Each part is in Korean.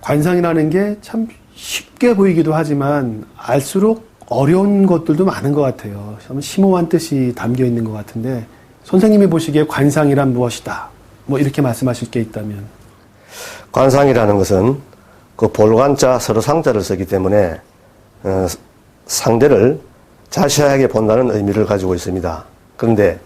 관상이라는 게 참 쉽게 보이기도 하지만 알수록 어려운 것들도 많은 것 같아요. 참 심오한 뜻이 담겨 있는 것 같은데 선생님이 보시기에 관상이란 무엇이다? 뭐 이렇게 말씀하실 게 있다면. 관상이라는 것은 그 볼관자 서로 상자를 쓰기 때문에 상대를 자세하게 본다는 의미를 가지고 있습니다. 그런데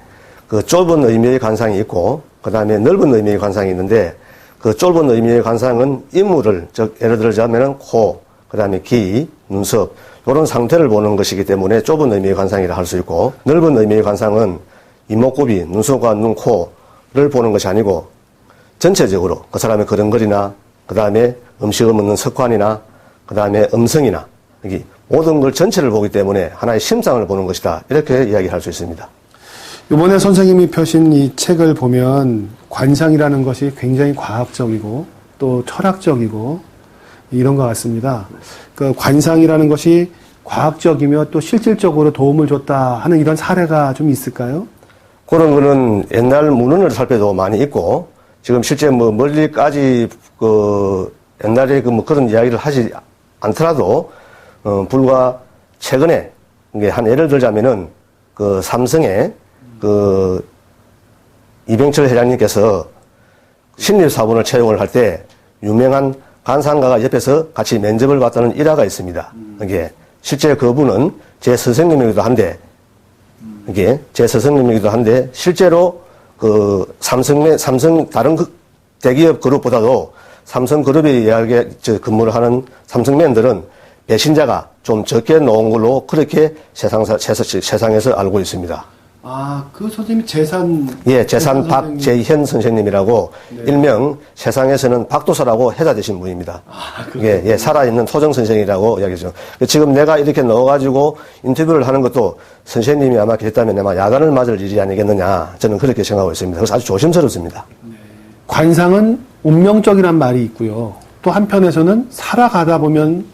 그 좁은 의미의 관상이 있고 그 다음에 넓은 의미의 관상이 있는데 그 좁은 의미의 관상은 인물을, 즉 예를 들자면은 코, 그 다음에 귀, 눈썹 이런 상태를 보는 것이기 때문에 좁은 의미의 관상이라 할 수 있고, 넓은 의미의 관상은 이목구비, 눈썹과 눈, 코를 보는 것이 아니고 전체적으로 그 사람의 걸음걸이나 그 다음에 음식을 먹는 습관이나 그 다음에 음성이나 여기 모든 걸 전체를 보기 때문에 하나의 심상을 보는 것이다, 이렇게 이야기할 수 있습니다. 이번에 선생님이 펴신 이 책을 보면 관상이라는 것이 굉장히 과학적이고 또 철학적이고 이런 것 같습니다. 그 관상이라는 것이 과학적이며 또 실질적으로 도움을 줬다 하는 이런 사례가 좀 있을까요? 그런 거는 옛날 문헌을 살펴도 많이 있고, 지금 실제 뭐 멀리까지 그 옛날에 그 뭐 그런 이야기를 하지 않더라도 불과 최근에 한 예를 들자면은 그 삼성의 그 이병철 회장님께서 신입사원을 채용을 할 때 유명한 관상가가 옆에서 같이 면접을 봤다는 일화가 있습니다. 이게 실제 그분은 제 스승님이기도 한데, 이게 제 스승님이기도 한데 실제로 그 삼성 다른 대기업 그룹보다도 삼성그룹에 근무를 하는 삼성맨들은 배신자가 좀 적게 나온 걸로 그렇게 세상에서 알고 있습니다. 아, 그 선생님이 재산. 예, 재산 박재현 선생님이라고, 네. 일명 세상에서는 박도사라고 해자되신 분입니다. 아, 예, 살아있는 토정 선생이라고 이야기죠. 지금 내가 이렇게 넣어가지고 인터뷰를 하는 것도 선생님이 아마 계셨다면 아마 야단을 맞을 일이 아니겠느냐, 저는 그렇게 생각하고 있습니다. 그래서 아주 조심스럽습니다. 네. 관상은 운명적이란 말이 있고요. 또 한편에서는 살아가다 보면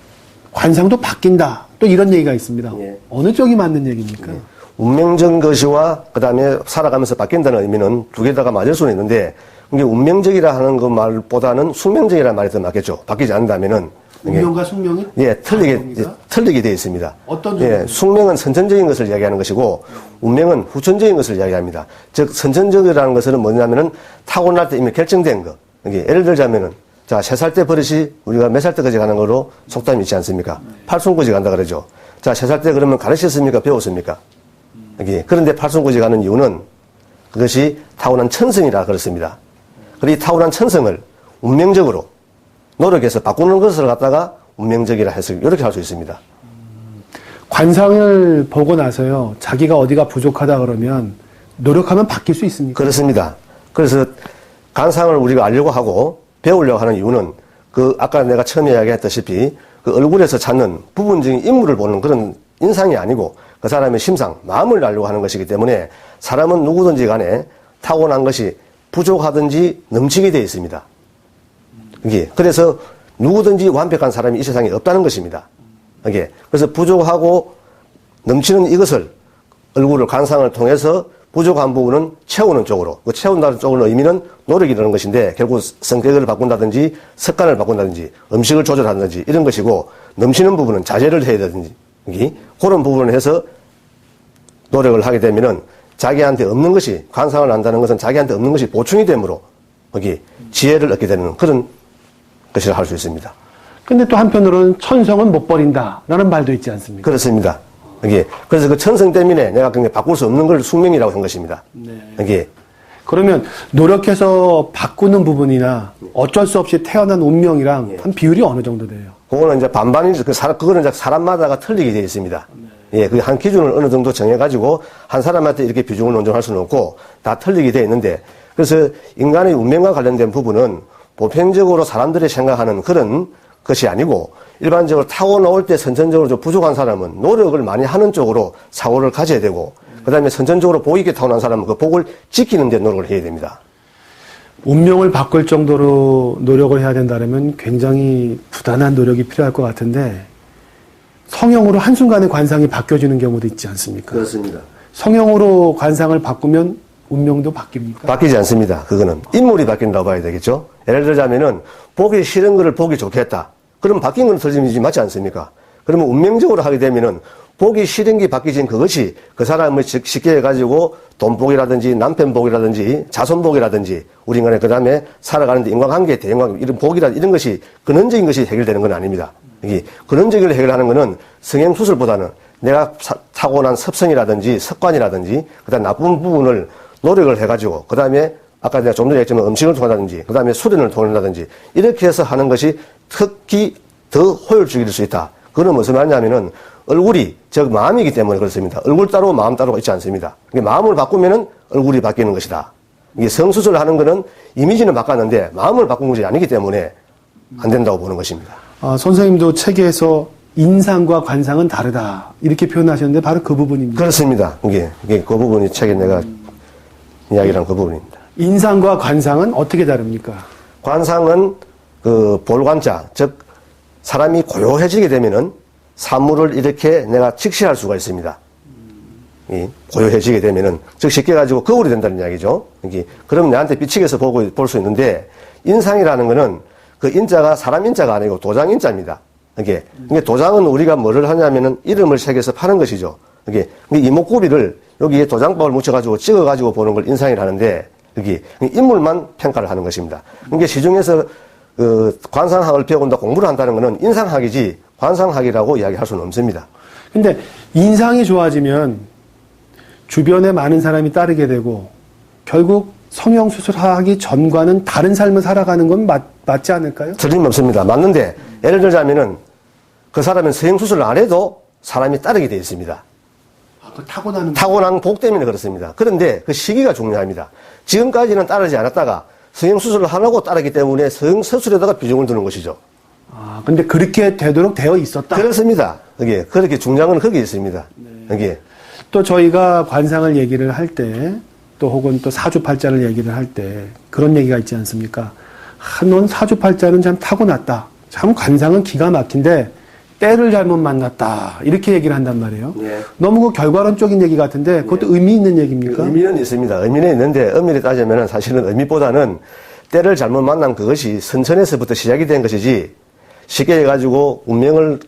관상도 바뀐다, 또 이런 얘기가 있습니다. 예. 어느 쪽이 맞는 얘기입니까? 예. 운명적인 것이와 그 다음에 살아가면서 바뀐다는 의미는 두 개 다가 맞을 수는 있는데, 이게 운명적이라 하는 그 말보다는 숙명적이라는 말이 더 맞겠죠. 바뀌지 않는다면은. 운명과 숙명이? 예, 틀리게 되어 있습니다. 어떤 점이? 예, 숙명은 선천적인 것을 이야기하는 것이고, 운명은 후천적인 것을 이야기합니다. 즉, 선천적이라는 것은 뭐냐면은 타고날 때 이미 결정된 거. 이게 예를 들자면은, 자, 3살 때 버릇이 우리가 몇 살 때까지 가는 거로 속담이 있지 않습니까? 팔순까지 간다 그러죠. 자, 3살 때 그러면 가르쳤습니까? 배웠습니까? 그런데 팔순까지 가는 이유는 그것이 타고난 천성이라 그렇습니다. 그리고 이 타고난 천성을 운명적으로 노력해서 바꾸는 것을 갖다가 운명적이라 해서 이렇게 할 수 있습니다. 관상을 보고 나서요, 자기가 어디가 부족하다 그러면 노력하면 바뀔 수 있습니까? 그렇습니다. 그래서 관상을 우리가 알려고 하고 배우려고 하는 이유는 그 아까 내가 처음에 이야기했다시피 그 얼굴에서 찾는 부분적인 인물을 보는 그런 인상이 아니고 그 사람의 심상, 마음을 알려고 하는 것이기 때문에 사람은 누구든지 간에 타고난 것이 부족하든지 넘치게 되어 있습니다. 그래서 누구든지 완벽한 사람이 이 세상에 없다는 것입니다. 그래서 부족하고 넘치는 이것을 얼굴을 관상을 통해서 부족한 부분은 채우는 쪽으로, 그 채운다는 쪽으로 의미는 노력이라는 것인데 결국 성격을 바꾼다든지 습관을 바꾼다든지 음식을 조절한다든지 이런 것이고, 넘치는 부분은 자제를 해야 되든지 그런 부분을 해서 노력을 하게 되면은 자기한테 없는 것이, 관상을 안다는 것은 자기한테 없는 것이 보충이 되므로 지혜를 얻게 되는 그런 것이라 할 수 있습니다. 근데 또 한편으로는 천성은 못 버린다라는 말도 있지 않습니까? 그렇습니다. 그래서 그 천성 때문에 내가 그냥 바꿀 수 없는 걸 숙명이라고 한 것입니다. 네. 그러면 노력해서 바꾸는 부분이나 어쩔 수 없이 태어난 운명이랑 한 비율이 어느 정도 돼요? 그거는 이제 반반이죠. 그거는 이제 사람마다가 틀리게 되어 있습니다. 예, 그 한 기준을 어느 정도 정해가지고 한 사람한테 이렇게 비중을 논정할 수는 없고 다 틀리게 되어 있는데, 그래서 인간의 운명과 관련된 부분은 보편적으로 사람들이 생각하는 그런 것이 아니고 일반적으로 타고나올 때 선천적으로 좀 부족한 사람은 노력을 많이 하는 쪽으로 사고를 가져야 되고, 그 다음에 선천적으로 복 있게 타고난 사람은 그 복을 지키는 데 노력을 해야 됩니다. 운명을 바꿀 정도로 노력을 해야 된다면 굉장히 부단한 노력이 필요할 것 같은데, 성형으로 한순간에 관상이 바뀌어지는 경우도 있지 않습니까? 그렇습니다. 성형으로 관상을 바꾸면 운명도 바뀝니까? 바뀌지 않습니다. 그거는 인물이 바뀐다고 봐야 되겠죠. 예를 들자면은 보기 싫은 거를 보기 좋게 했다. 그럼 바뀐 건 틀림이지 맞지 않습니까? 그러면 운명적으로 하게 되면은 보기 싫은 게 바뀌진 그것이 그 사람을 쉽게 해가지고 돈복이라든지 남편복이라든지 자손복이라든지 우리 인간의 그 다음에 살아가는데 인간관계, 대인관계 이런 복이라 이런 것이 근원적인 것이 해결되는 건 아닙니다. 이게 근원적인 걸 해결하는 거는 성행수술보다는 내가 타고난 습성이라든지 습관이라든지 그다음 나쁜 부분을 노력을 해가지고 그 다음에 아까 내가 좀 전에 했지만 음식을 통한다든지 그 다음에 수련을 통한다든지 이렇게 해서 하는 것이 특히 더 효율적일 수 있다. 그건 무슨 말이냐면은 얼굴이 즉 마음이기 때문에 그렇습니다. 얼굴 따로 마음 따로가 있지 않습니다. 마음을 바꾸면은 얼굴이 바뀌는 것이다. 이게 성수술을 하는 거는 이미지는 바꿨는데 마음을 바꾼 것이 아니기 때문에 안 된다고 보는 것입니다. 선생님도 책에서 인상과 관상은 다르다 이렇게 표현하셨는데 바로 그 부분입니다. 그렇습니다. 이게 그 부분이 책에 내가 이야기한 그 부분입니다. 인상과 관상은 어떻게 다릅니까? 관상은 그 볼관자, 즉 사람이 고요해지게 되면은 사물을 이렇게 내가 직시할 수가 있습니다. 고요해지게 되면은 즉 쉽게 가지고 거울이 된다는 이야기죠. 그럼 내한테 비치게서 볼 수 있는데 인상이라는 거는 그 인자가 사람 인자가 아니고 도장 인자입니다. 이게 도장은 우리가 뭐를 하냐면은 이름을 새겨서 파는 것이죠. 이게 이목구비를 여기에 도장법을 묻혀가지고 찍어가지고 보는 걸 인상이라 하는데 여기 인물만 평가를 하는 것입니다. 이게 시중에서 그 관상학을 배운다 공부를 한다는 것은 인상학이지 관상학이라고 이야기할 수는 없습니다. 근데 인상이 좋아지면 주변에 많은 사람이 따르게 되고 결국 성형수술하기 전과는 다른 삶을 살아가는 건 맞지 않을까요? 틀림없습니다. 맞는데 예를 들자면은 그 사람은 성형수술을 안 해도 사람이 따르게 되어 있습니다. 그 타고나는 타고난 복 때문에 그렇습니다. 그런데 그 시기가 중요합니다. 지금까지는 따르지 않았다가 성형수술을 하려고 따르기 때문에 성형수술에다가 비중을 두는 것이죠. 근데 그렇게 되도록 되어 있었다. 그렇습니다. 그렇게 중요한 건 거기에 있습니다. 네. 또 저희가 관상을 얘기를 할 때, 또 혹은 또 사주팔자를 얘기를 할 때 그런 얘기가 있지 않습니까? 넌 사주팔자는 참 타고났다. 참 관상은 기가 막힌데 때를 잘못 만났다. 이렇게 얘기를 한단 말이에요. 네. 너무 그 결과론적인 얘기 같은데 그것도 의미 있는 얘기입니까? 의미는 있습니다. 의미는 있는데 엄밀히 따지면 사실은 의미보다는 때를 잘못 만난 그것이 선천에서부터 시작이 된 것이지 쉽게 해가지고 운명을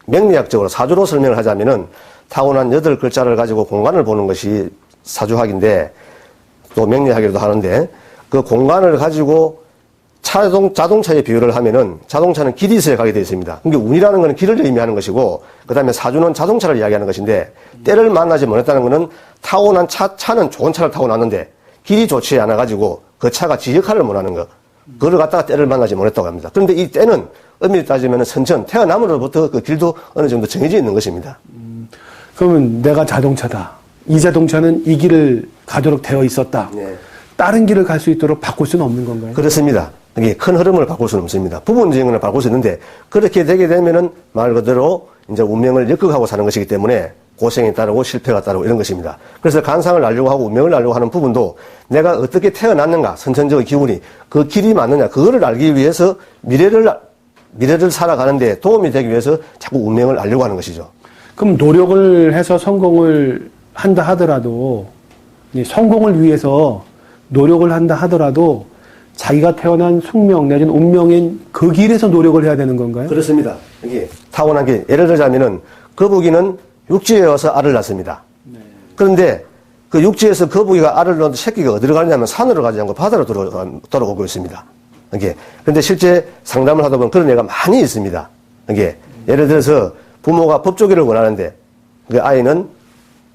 명리학적으로 사주로 설명을 하자면은 타고난 8글자를 가지고 공간을 보는 것이 사주학인데 또 명리학이라도 하는데 그 공간을 가지고 자동차에 비유를 하면은 자동차는 길이 있어야 가게 되어 있습니다. 그러니까 운이라는 것은 길을 의미하는 것이고 그 다음에 사주는 자동차를 이야기하는 것인데 때를 만나지 못했다는 것은 타고난 차는 좋은 차를 타고 났는데 길이 좋지 않아 가지고 그 차가 지 역할을 못하는 거 그걸 갖다가 때를 만나지 못했다고 합니다. 그런데 이 때는 엄밀히 따지면 선천 태어남으로부터 그 길도 어느 정도 정해져 있는 것입니다. 그러면 내가 자동차다. 이 자동차는 이 길을 가도록 되어 있었다. 네. 다른 길을 갈 수 있도록 바꿀 수는 없는 건가요? 그렇습니다. 이게 큰 흐름을 바꿀 수는 없습니다. 부분적인 걸 바꿀 수 있는데 그렇게 되게 되면은 말 그대로 이제 운명을 역극하고 사는 것이기 때문에 고생이 따르고 실패가 따르고 이런 것입니다. 그래서 관상을 알려고 하고 운명을 알려고 하는 부분도 내가 어떻게 태어났는가 선천적인 기운이 그 길이 맞느냐 그거를 알기 위해서 미래를 살아가는데 도움이 되기 위해서 자꾸 운명을 알려고 하는 것이죠. 그럼 노력을 해서 성공을 한다 하더라도 이 성공을 위해서 노력을 한다 하더라도 자기가 태어난 숙명 내지는 운명인 그 길에서 노력을 해야 되는 건가요? 그렇습니다. 이게 타고난 게 예를 들자면은 거북이는 육지에 와서 알을 낳습니다. 네. 그런데 그 육지에서 거북이가 알을 낳는 새끼가 어디로 가냐면 산으로 가지 않고 바다로 돌아오고 있습니다. 이게 그런데 실제 상담을 하다 보면 그런 애가 많이 있습니다. 이게 예를 들어서 부모가 법조기를 원하는데 그 아이는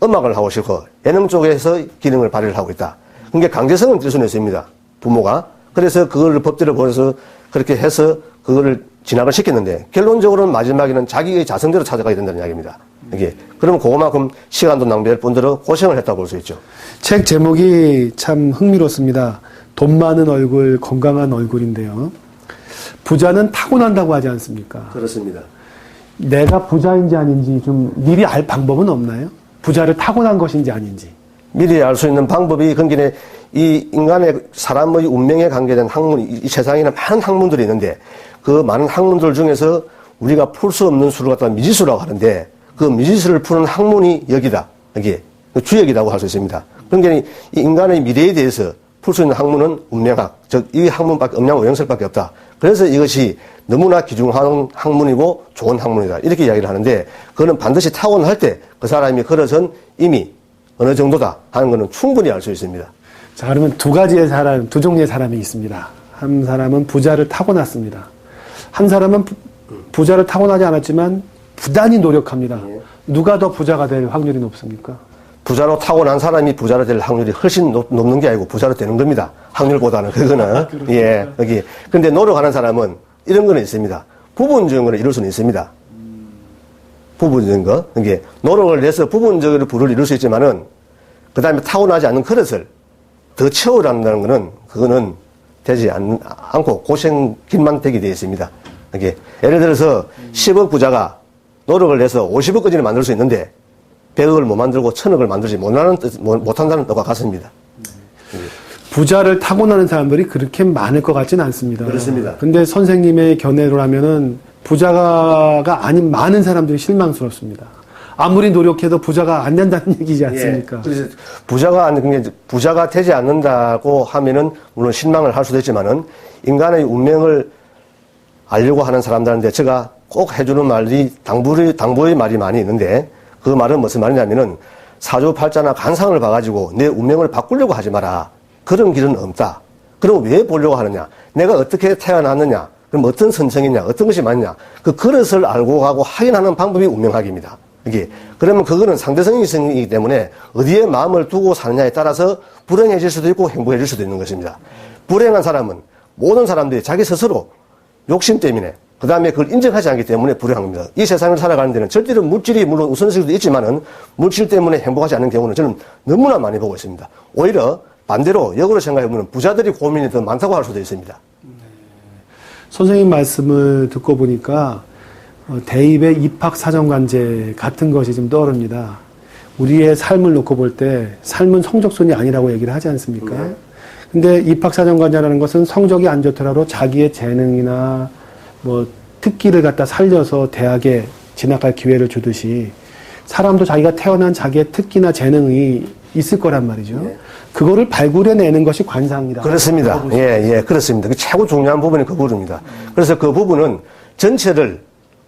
음악을 하고 싶고 예능 쪽에서 기능을 발휘를 하고 있다. 그게 강제성은 뜰 수는 있습니다. 부모가. 그래서 그걸 법대로 보내서 그렇게 해서 그거를 진학을 시켰는데 결론적으로는 마지막에는 자기의 자성대로 찾아가야 된다는 이야기입니다. 이게 그러면 그만큼 시간도 낭비할 뿐더러 고생을 했다고 볼 수 있죠. 책 제목이 참 흥미롭습니다. 돈 많은 얼굴, 건강한 얼굴인데요. 부자는 타고난다고 하지 않습니까? 그렇습니다. 내가 부자인지 아닌지 좀 미리 알 방법은 없나요? 부자를 타고난 것인지 아닌지. 미리 알 수 있는 방법이 근근에 이 인간의 사람의 운명에 관계된 학문이 이 세상에는 많은 학문들이 있는데 그 많은 학문들 중에서 우리가 풀 수 없는 수를 갖다가 미지수라고 하는데 그 미지수를 푸는 학문이 여기다. 여기 주역이라고 할 수 있습니다. 그러니까 이 인간의 미래에 대해서 풀 수 있는 학문은 운명학, 즉 이 학문밖에 음양 오형설밖에 없다. 그래서 이것이 너무나 귀중한 학문이고 좋은 학문이다. 이렇게 이야기를 하는데 그거는 반드시 타고날 때 그 사람이 걸어선 이미 어느 정도다 하는 것은 충분히 알 수 있습니다. 자, 그러면 두 종류의 사람이 있습니다. 한 사람은 부자를 타고났습니다. 한 사람은 부자를 타고나지 않았지만 부단히 노력합니다. 누가 더 부자가 될 확률이 높습니까? 부자로 타고난 사람이 부자로 될 확률이 훨씬 높는 게 아니고 부자로 되는 겁니다. 확률보다는 그거는. 예, 여기. 근데 노력하는 사람은 이런 거는 있습니다. 부분적인 거는 이룰 수는 있습니다. 부분적인 거. 이게 노력을 해서 부분적으로 부를 이룰 수 있지만은 그 다음에 타고나지 않는 그릇을 더 채워간다는 거는 그거는 되지 않고 고생길만 되게 되어 있습니다. 이게 예를 들어서 10억 부자가 노력을 해서 50억까지는 만들 수 있는데 100억을 못 만들고 1000억을 만들지 못한다는 뜻과 같습니다. 부자를 타고나는 사람들이 그렇게 많을 것 같지는 않습니다. 그렇습니다. 근데 선생님의 견해로라면은 부자가 아닌 많은 사람들이 실망스럽습니다. 아무리 노력해도 부자가 안 된다는 얘기지 않습니까? 예. 그래서 부자가 되지 않는다고 하면은 물론 실망을 할 수도 있지만은 인간의 운명을 알려고 하는 사람들한테 제가 꼭 해주는 말이 당부의 말이 많이 있는데 그 말은 무슨 말이냐면은 사주팔자나 간상을 봐가지고 내 운명을 바꾸려고 하지 마라. 그런 길은 없다. 그럼 왜 보려고 하느냐? 내가 어떻게 태어났느냐? 그럼 어떤 선성이냐? 어떤 것이 맞냐? 그 그릇을 알고 가고 확인하는 방법이 운명학입니다. 이게 그러면 그거는 상대성이기 때문에 어디에 마음을 두고 사느냐에 따라서 불행해질 수도 있고 행복해질 수도 있는 것입니다. 불행한 사람은 모든 사람들이 자기 스스로 욕심 때문에 그 다음에 그걸 인정하지 않기 때문에 불행합니다. 이 세상을 살아가는 데는 절대로 물질이 물론 우선시도 있지만은 물질 때문에 행복하지 않은 경우는 저는 너무나 많이 보고 있습니다. 오히려 반대로 역으로 생각해보면 부자들이 고민이 더 많다고 할 수도 있습니다. 선생님 말씀을 듣고 보니까 대입의 입학사정관제 같은 것이 좀 떠오릅니다. 우리의 삶을 놓고 볼 때 삶은 성적순이 아니라고 얘기를 하지 않습니까? 근데 입학사정관제라는 것은 성적이 안 좋더라도 자기의 재능이나 뭐 특기를 갖다 살려서 대학에 진학할 기회를 주듯이 사람도 자기가 태어난 자기의 특기나 재능이 있을 거란 말이죠. 그거를 발굴해내는 것이 관상이다. 그렇습니다. 예, 그렇습니다. 그 최고 중요한 부분이 그 부분입니다. 그래서 그 부분은 전체를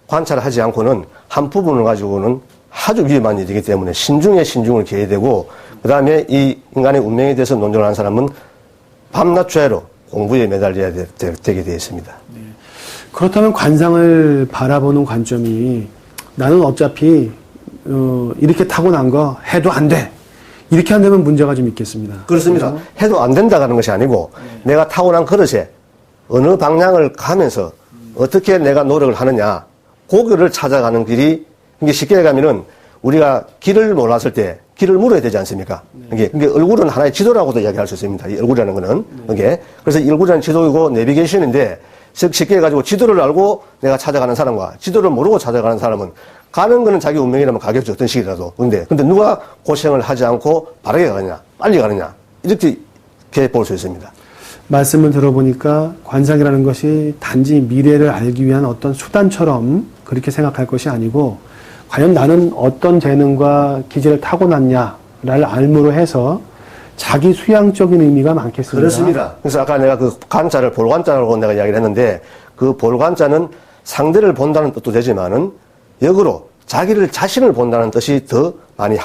관찰하지 않고는 한 부분을 가지고는 아주 위험한 일이기 때문에 신중에 신중을 기해야 되고 그 다음에 이 인간의 운명에 대해서 논쟁을 하는 사람은 밤낮 죄로 공부에 매달려야 되게 되어 있습니다. 그렇다면 관상을 바라보는 관점이 나는 어차피 이렇게 타고난 거 해도 안 돼. 이렇게 한다면 문제가 좀 있겠습니다. 그렇습니다. 해도 안 된다는 것이 아니고 내가 타고난 그릇에 어느 방향을 가면서 어떻게 내가 노력을 하느냐 고교를 찾아가는 길이 이게 쉽게 얘기하면은 우리가 길을 몰랐을 때 길을 물어야 되지 않습니까? 이게 얼굴은 하나의 지도라고도 이야기할 수 있습니다. 이 얼굴이라는 거는 이게 그래서 이 얼굴이라는 지도이고 내비게이션인데 쉽게 해가지고 지도를 알고 내가 찾아가는 사람과 지도를 모르고 찾아가는 사람은 가는 거는 자기 운명이라면 가겠죠. 어떤 식이라도. 근데 누가 고생을 하지 않고 바르게 가느냐, 빨리 가느냐, 이렇게 볼 수 있습니다. 말씀을 들어보니까 관상이라는 것이 단지 미래를 알기 위한 어떤 수단처럼 그렇게 생각할 것이 아니고 과연 나는 어떤 재능과 기질을 타고났냐를 알므로 해서 자기 수양적인 의미가 많겠습니다. 그렇습니다. 그래서 아까 내가 그 관자를 볼관자라고 내가 이야기를 했는데 그 볼관자는 상대를 본다는 뜻도 되지만은 역으로 자기를 자신을 본다는 뜻이 더 많이